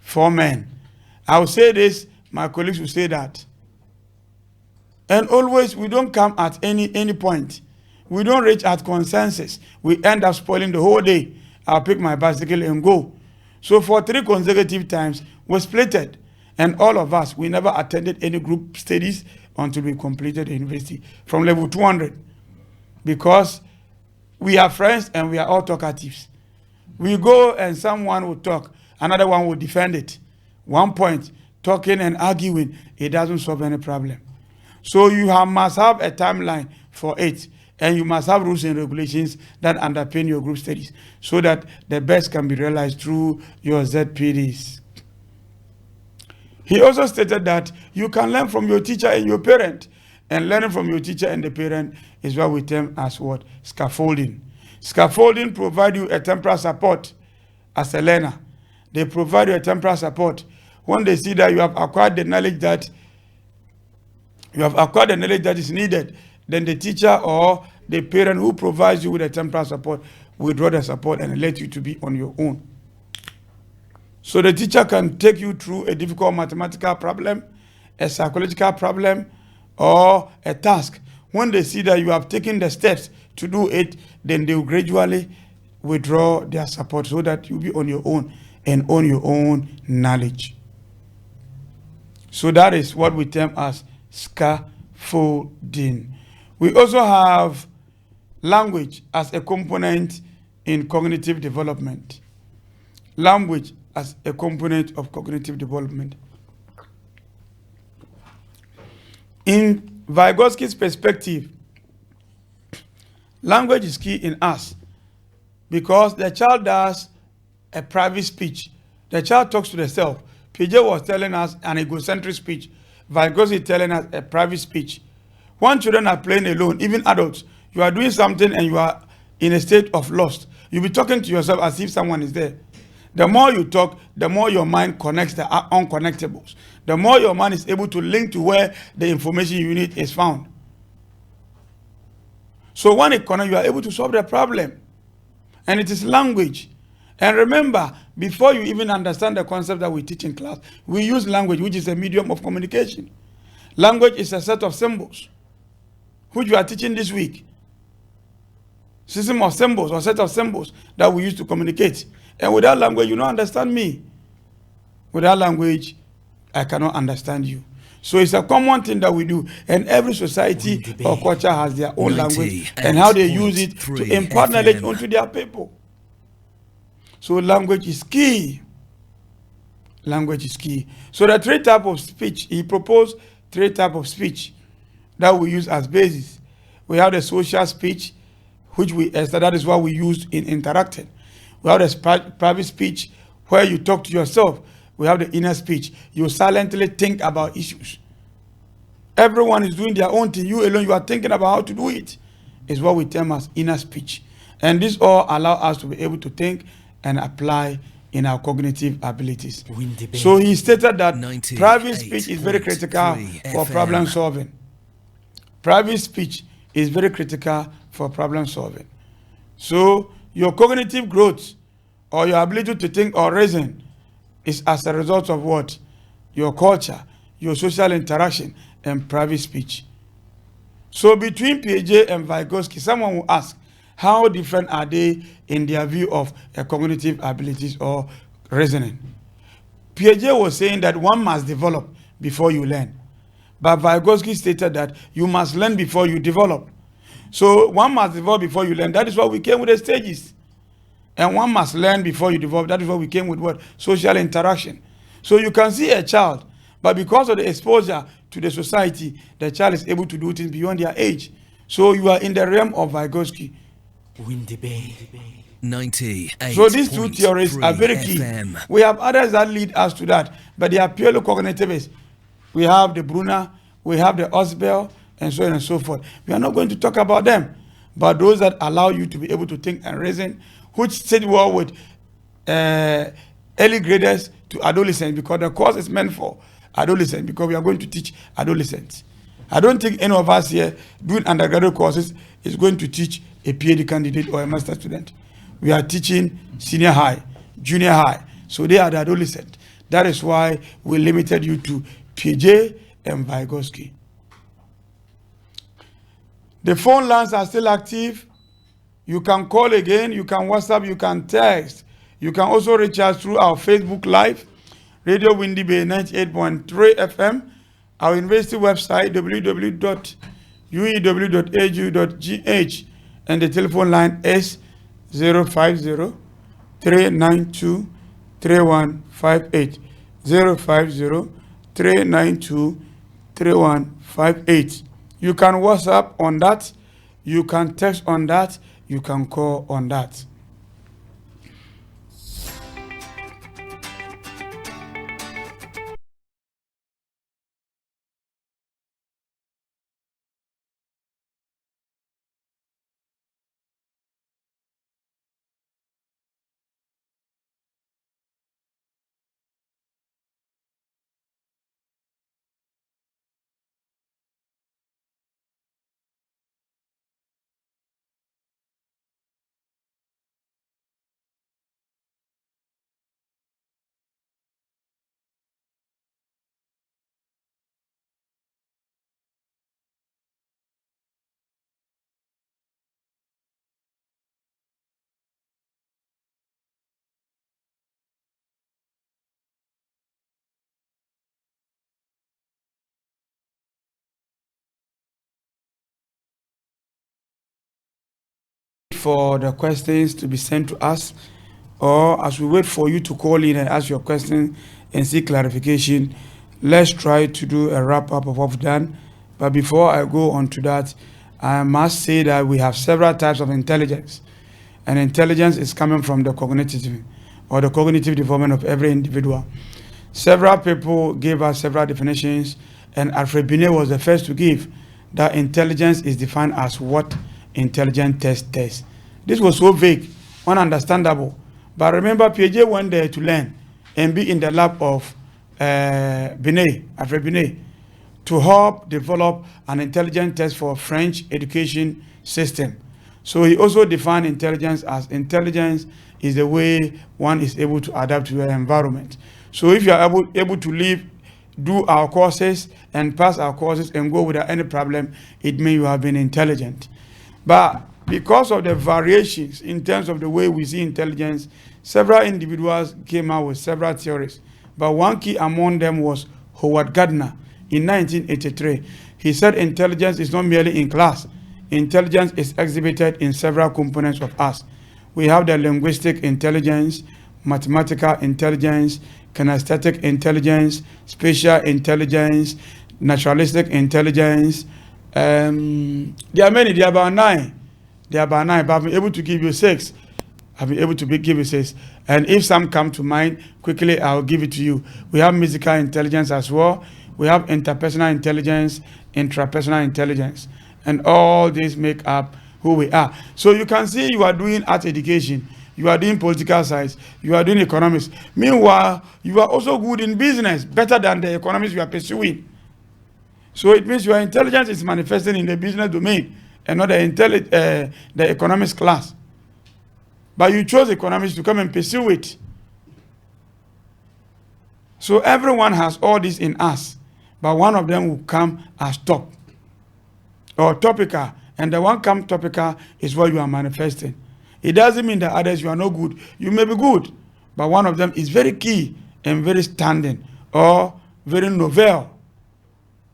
4 men. I will say this, my colleagues will say that. And always, we don't come at any point. We don't reach at consensus. We end up spoiling the whole day. I'll pick my bicycle and go. So for 3 consecutive times, we splitted. And all of us, we never attended any group studies until we completed the university from level 200. Because we are friends and we are all talkatives. We go and someone will talk, another one will defend it. One point, talking and arguing, it doesn't solve any problem. So you must have a timeline for it, and you must have rules and regulations that underpin your group studies so that the best can be realized through your ZPDs. He also stated that you can learn from your teacher and your parent, and learning from your teacher and the parent is what we term as what? Scaffolding. Scaffolding provides you a temporal support as a learner. They provide you a temporal support. When they see that you have acquired the knowledge that is needed, then the teacher or the parent who provides you with a temporal support will withdraw the support and let you to be on your own. So the teacher can take you through a difficult mathematical problem, a psychological problem, or a task. When they see that you have taken the steps to do it, then they will gradually withdraw their support so that you'll be on your own and own your own knowledge. So that is what we term as scaffolding. We also have language as a component in cognitive development. Language as a component of cognitive development. In Vygotsky's perspective, language is key in us because the child does a private speech. The child talks to the self. Piaget was telling us an egocentric speech. Vygotsky is telling us a private speech. When children are playing alone, even adults, you are doing something and you are in a state of lost. You'll be talking to yourself as if someone is there. The more you talk, the more your mind connects the unconnectables. The more your mind is able to link to where the information you need is found. So when it connects, you are able to solve the problem. And it is language. And remember, before you even understand the concept that we teach in class, we use language, which is a medium of communication. Language is a set of symbols, which we are teaching this week. System of symbols or set of symbols that we use to communicate. And without language, you don't understand me. Without language, I cannot understand you. So it's a common thing that we do. And every society or culture has their own language and how they use it to impart knowledge onto their people. So language is key. Language is key. So the 3 types of speech, he proposed 3 types of speech that we use as basis. We have the social speech, which that is what we use in interacting. We have the private speech, where you talk to yourself. We have the inner speech. You silently think about issues. Everyone is doing their own thing. You alone, you are thinking about how to do it. It's what we term as inner speech. And this all allow us to be able to think and apply in our cognitive abilities. So he stated that private speech is very critical for problem solving. Private speech is very critical for problem solving. So your cognitive growth or your ability to think or reason is as a result of what? Your culture, your social interaction, and private speech. So between Piaget and Vygotsky, someone will ask, how different are they in their view of cognitive abilities or reasoning? Piaget was saying that one must develop before you learn. But Vygotsky stated that you must learn before you develop. So one must develop before you learn. That is what we came with the stages. And one must learn before you develop. That is what we came with what? Social interaction. So you can see a child, but because of the exposure to the society, the child is able to do things beyond their age. So you are in the realm of Vygotsky. 98. So these 2 theories are very key. FM. We have others that lead us to that, but they are purely cognitivists. We have the Brunner, we have the Osbel, and so on and so forth. We are not going to talk about them, but those that allow you to be able to think and reason, which sit well with early graders to adolescents, because the course is meant for adolescents, because we are going to teach adolescents. I don't think any of us here doing undergraduate courses is going to teach a PhD candidate or a master student. We are teaching senior high, junior high, so they are the adolescents. That is why we limited you to Piaget and Vygotsky. The phone lines are still active. You can call again, you can WhatsApp, you can text. You can also reach us through our Facebook Live, Radio Windy Bay 98.3 FM, our university website, www.uew.edu.gh, and the telephone line is 050-392-3158. 050-392-3158. You can WhatsApp on that, you can text on that, you can call on that. For the questions to be sent to us, or as we wait for you to call in and ask your question and seek clarification, let's try to do a wrap-up of what we've done. But before I go on to that, I must say that we have several types of intelligence. And intelligence is coming from the cognitive or the cognitive development of every individual. Several people gave us several definitions, and Alfred Binet was the first to give that intelligence is defined as what intelligent test. This was so vague, ununderstandable. But remember, Piaget went there to learn and be in the lab of Binet, Alfred Binet, to help develop an intelligent test for French education system. So he also defined intelligence as intelligence is the way one is able to adapt to your environment. So if you are able to live, do our courses and pass our courses and go without any problem, it means you have been intelligent. But because of the variations in terms of the way we see intelligence, several individuals came out with several theories. But one key among them was Howard Gardner in 1983. He said intelligence is not merely in class. Intelligence is exhibited in several components of us. We have the linguistic intelligence, mathematical intelligence, kinesthetic intelligence, spatial intelligence, naturalistic intelligence. There are many, there are about 9. There are about 9, but I've been able to give you 6. I've been able to give you 6. And if some come to mind, quickly I'll give it to you. We have musical intelligence as well. We have interpersonal intelligence, intrapersonal intelligence. And all these make up who we are. So you can see you are doing art education. You are doing political science. You are doing economics. Meanwhile, you are also good in business, better than the economics you are pursuing. So it means your intelligence is manifesting in the business domain and not the economics class. But you chose economics to come and pursue it. So everyone has all this in us, but one of them will come as top or topical, and the one come topical is what you are manifesting. It doesn't mean that others you are not good. You may be good, but one of them is very key and very standing or very novel.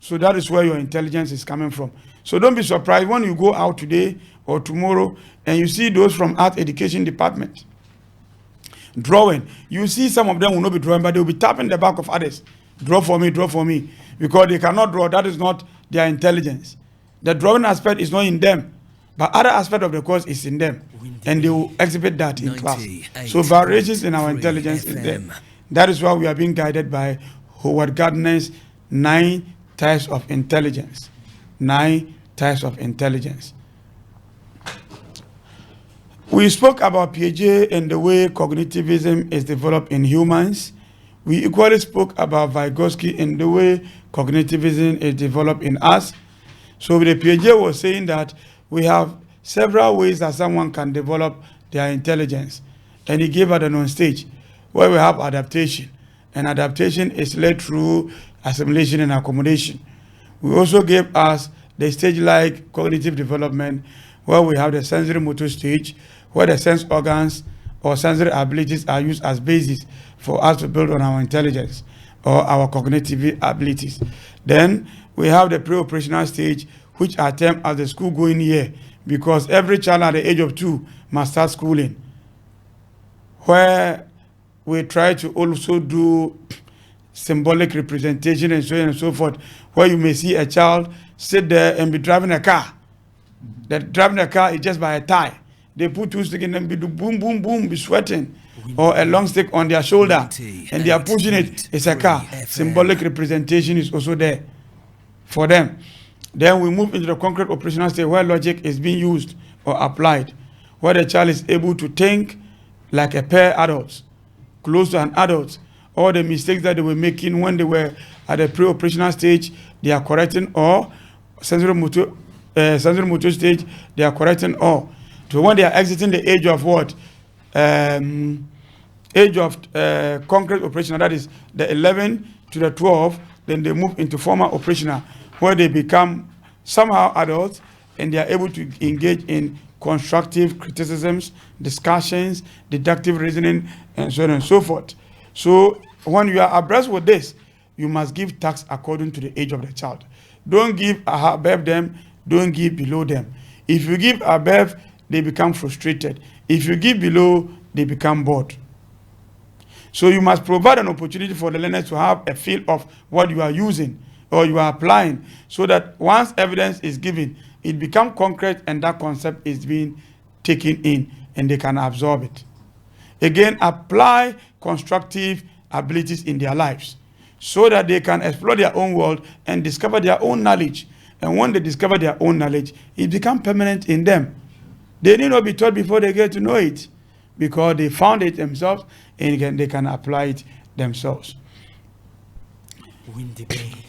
So that is where your intelligence is coming from. So don't be surprised when you go out today or tomorrow and you see those from art education department drawing. You see some of them will not be drawing, but they will be tapping the back of others. Draw for me, because they cannot draw. That is not their intelligence. The drawing aspect is not in them, but other aspect of the course is in them, and they will exhibit that in class. So variations in our intelligence is there. That is why we are being guided by Howard Gardner's 9 types of intelligence. 9 types of intelligence. We spoke about Piaget and the way cognitivism is developed in humans. We equally spoke about Vygotsky and the way cognitivism is developed in us. So the Piaget was saying that we have several ways that someone can develop their intelligence. And he gave us an on stage where we have adaptation. And adaptation is led through assimilation and accommodation. We also gave us the stage like cognitive development, where we have the sensory motor stage, where the sense organs or sensory abilities are used as basis for us to build on our intelligence or our cognitive abilities. Then we have the pre-operational stage, which are termed as the school-going year, because every child at the age of 2 must start schooling, where we try to also do symbolic representation and so on and so forth, where you may see a child sit there and be driving a car. That driving a car is just by a tie. They put 2 sticks in and be do boom, boom, boom, be sweating, or a long stick on their shoulder, and they are pushing it. It's a car. Symbolic representation is also there for them. Then we move into the concrete operational stage, where logic is being used or applied, where the child is able to think like a pair adult, close to an adult. All the mistakes that they were making when they were at the pre-operational stage, they are correcting, or sensory motor stage, they are correcting all. So when they are exiting the age of what? Age of concrete operational, that is the 11 to the 12, then they move into formal operational, where they become somehow adults and they are able to engage in constructive criticisms, discussions, deductive reasoning, and so on and so forth. So when you are abreast with this, you must give tasks according to the age of the child. Don't give above them, don't give below them. If you give above, they become frustrated. If you give below, they become bored. So you must provide an opportunity for the learners to have a feel of what you are using or you are applying, so that once evidence is given, it becomes concrete and that concept is being taken in and they can absorb it. Again, apply constructive abilities in their lives so that they can explore their own world and discover their own knowledge. And when they discover their own knowledge, it becomes permanent in them. They need not be taught before they get to know it, because they found it themselves and they can apply it themselves.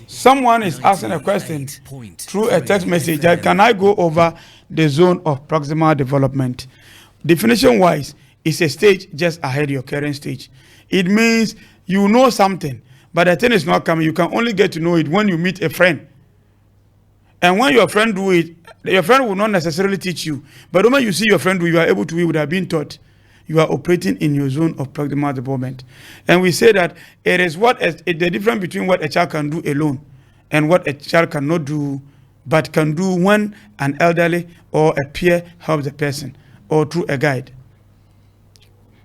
Someone is asking a question through a text message. Can I go over the zone of proximal development? Definition-wise, it's a stage just ahead of your current stage. It means you know something, but the thing is not coming. You can only get to know it when you meet a friend. And when your friend do it, your friend will not necessarily teach you. But when you see your friend do, you are able to, you would have been taught. You are operating in your zone of proximal development. And we say that it is the difference between what a child can do alone and what a child cannot do, but can do when an elderly or a peer helps the person or through a guide.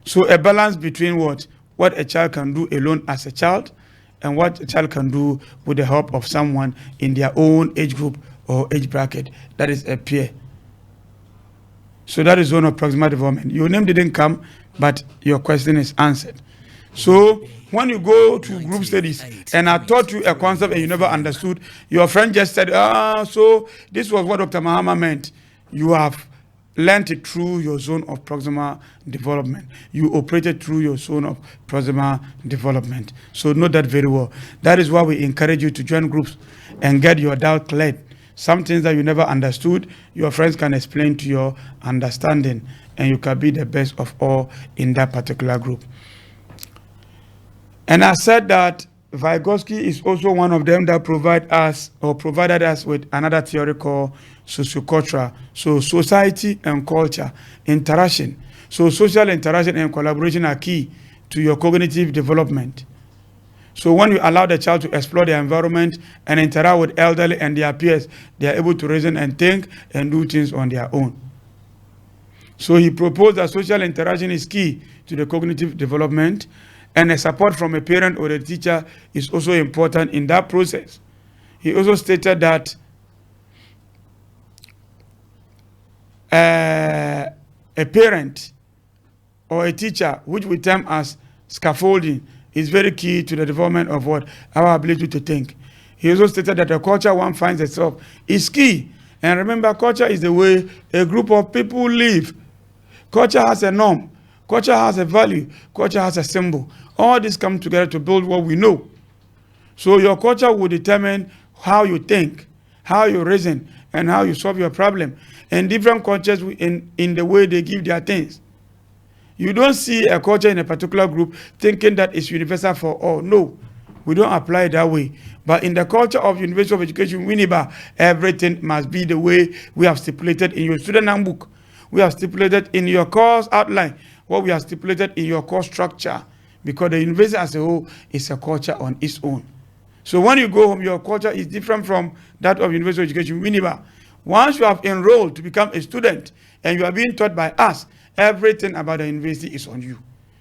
So a balance between what a child can do alone as a child and what a child can do with the help of someone in their own age group or age bracket, that is a peer. So that is zone of proximal development. Your name didn't come, but your question is answered. So when you go to group studies and I taught you a concept and you never understood, your friend just said, so this was what Dr. Mahama meant. You have learned it through your zone of proximal development. You operated through your zone of proximal development. So know that very well. That is why we encourage you to join groups and get your doubt cleared. Some things that you never understood, your friends can explain to your understanding, and you can be the best of all in that particular group. And I said that Vygotsky is also one of them that provided us with another theory called socioculture. So society and culture, interaction. So social interaction and collaboration are key to your cognitive development. So when you allow the child to explore their environment and interact with elderly and their peers, they are able to reason and think and do things on their own. So he proposed that social interaction is key to the cognitive development, and a support from a parent or a teacher is also important in that process. He also stated that a parent or a teacher, which we term as scaffolding, is very key to the development of our ability to think. He also stated that the culture one finds itself is key. And remember, culture is the way a group of people live. Culture has a norm. Culture has a value. Culture has a symbol. All this come together to build what we know. So your culture will determine how you think, how you reason, and how you solve your problem. And different cultures in the way they give their things. You don't see a culture in a particular group thinking that it's universal for all. No. we don't apply it that way. But in the culture of University of Education, Winneba, everything must be the way we have stipulated in your student handbook. We have stipulated in your course outline, what we have stipulated in your course structure, because the university as a whole is a culture on its own. So when you go home, your culture is different from that of University of Education, Winneba. Once you have enrolled to become a student and you are being taught by us, everything about the university is on you.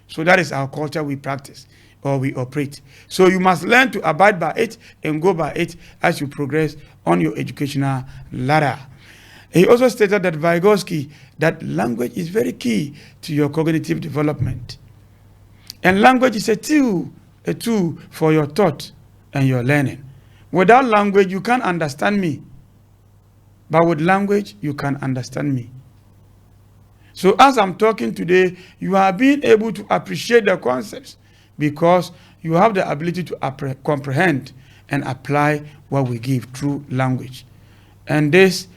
So that is our culture we practice or we operate. So you must learn to abide by it and go by it as you progress on your educational ladder. He also stated that Vygotsky, that language is very key to your cognitive development. And language is a tool for your thought and your learning. Without language, you can't understand me. But with language, you can understand me. So as I'm talking today, you are being able to appreciate the concepts because you have the ability to comprehend and apply what we give through language. And this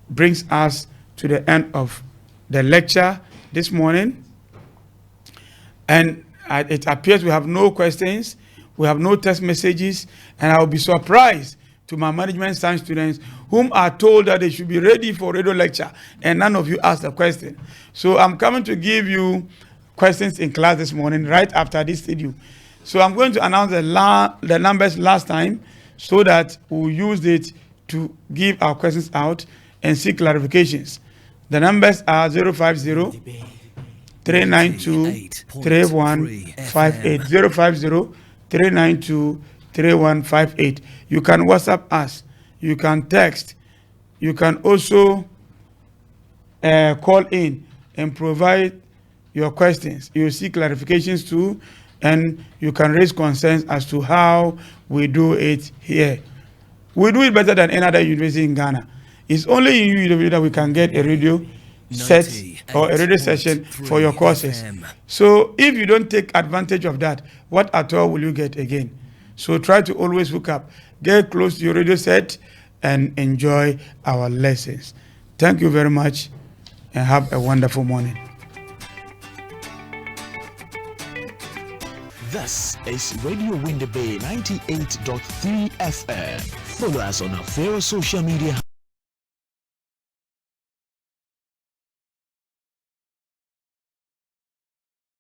brings us to the end of the lecture this morning. And it appears we have no questions, we have no text messages, and I will be surprised to my management science students whom are told that they should be ready for radio lecture, and none of you asked a question. So I'm coming to give you questions in class this morning, right after this studio. So I'm going to announce the numbers last time so that we'll use it to give our questions out and seek clarifications. The numbers are 050 392 3158. 050 392 3158. You can WhatsApp us, you can text, you can also call in and provide your questions. You will see clarifications too, and you can raise concerns as to how we do it here. We do it better than any other university in Ghana. It's only in UW that we can get a radio set or a radio session for your courses. So if you don't take advantage of that, what at all will you get again? So try to always hook up, get close to your radio set, and enjoy our lessons. Thank you very much, and have a wonderful morning. This is Radio Winneba 98.3 FM. Follow us on our various social media